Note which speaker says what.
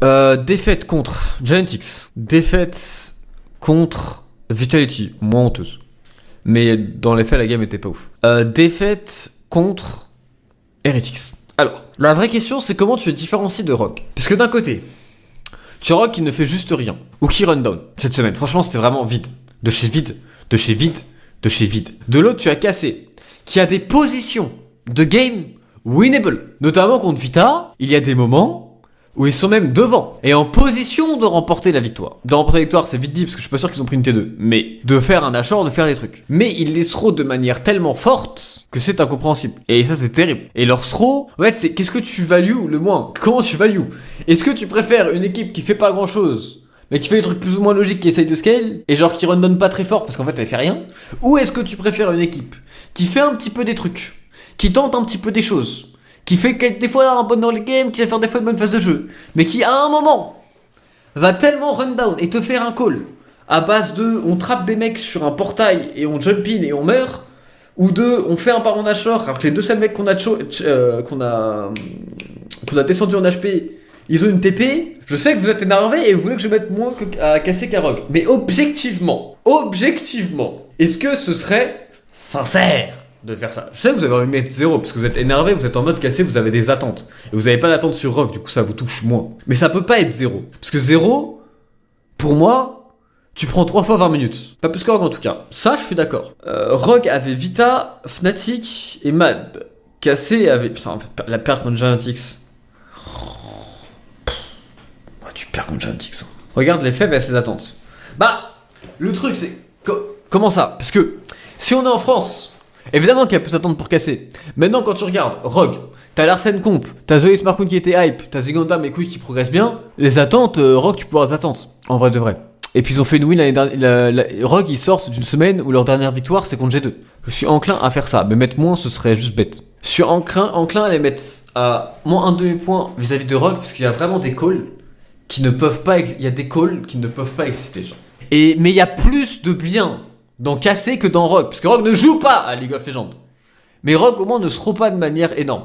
Speaker 1: Défaite contre Genetics. Défaite contre Vitality. Moins honteuse. Mais dans les faits, la game était pas ouf. Défaite contre Heretics. Alors, la vraie question, c'est comment tu te différencies de Rogue. Parce que d'un côté, tu as Rogue qui ne fait juste rien. Ou qui run down cette semaine. Franchement, c'était vraiment vide. De chez vide. De chez vide. De chez vide. De l'autre, tu as Cassé, qui a des positions de game winnable. Notamment contre Vita, il y a des moments où ils sont même devant et en position de remporter la victoire. De remporter la victoire, c'est vite dit parce que je suis pas sûr qu'ils ont pris une T2. Mais de faire un achat, de faire des trucs. Mais ils les throw de manière tellement forte que c'est incompréhensible. Et ça, c'est terrible. Et leur throw, en fait, c'est qu'est-ce que tu values le moins? Comment tu values? Est-ce que tu préfères une équipe qui fait pas grand chose mais qui fait des trucs plus ou moins logiques, qui essaye de scale, et genre qui run pas très fort parce qu'en fait elle fait rien? Ou est-ce que tu préfères une équipe qui fait un petit peu des trucs, qui tente un petit peu des choses, qui fait des fois un bon dans les games, qui va faire des fois une bonne phase de jeu, mais qui à un moment va tellement run down et te faire un call à base de on trappe des mecs sur un portail et on jump in et on meurt, ou de on fait un baron nashor alors que les deux seuls mecs qu'on a descendu en HP ils ont une TP. Je sais que vous êtes énervé et vous voulez que je mette moins à casser qu'à Rogue. Mais objectivement, est-ce que ce serait sincère de faire ça? Je sais que vous avez envie de mettre 0 parce que vous êtes énervé, vous êtes en mode cassé, vous avez des attentes. Et vous n'avez pas d'attente sur Rogue, du coup ça vous touche moins. Mais ça peut pas être 0. Parce que 0, pour moi, tu prends 3 fois 20 minutes. Pas plus que Rogue en tout cas. Ça, je suis d'accord. Rogue avait Vita, Fnatic et Mad. Cassé avait... Putain, en fait, la perte contre Genetics. Tu perds contre Genetics. Regarde les faits et ses attentes. Bah, le truc c'est... Comment ça? Parce que si on est en France, évidemment qu'elle peut s'attendre pour casser. Maintenant quand tu regardes Rogue, t'as Larsen Comp, t'as Zoé Smarkoon qui était hype, t'as Ziganda mais qui progresse bien. Les attentes, Rogue tu peux avoir des attentes. En vrai de vrai. Et puis ils ont fait une win l'année dernière. Rogue ils sortent d'une semaine où leur dernière victoire c'est contre G2. Je suis enclin à faire ça, mais mettre moins ce serait juste bête. Je suis enclin à les mettre à moins un demi-point vis-à-vis de Rogue parce qu'il y a vraiment des calls qui ne peuvent pas... Il y a des calls qui ne peuvent pas exister, genre. Mais il y a plus de bien dans Cassé que dans Rogue. Parce que Rogue ne joue pas à League of Legends. Mais Rogue, au moins, ne se rend pas de manière énorme.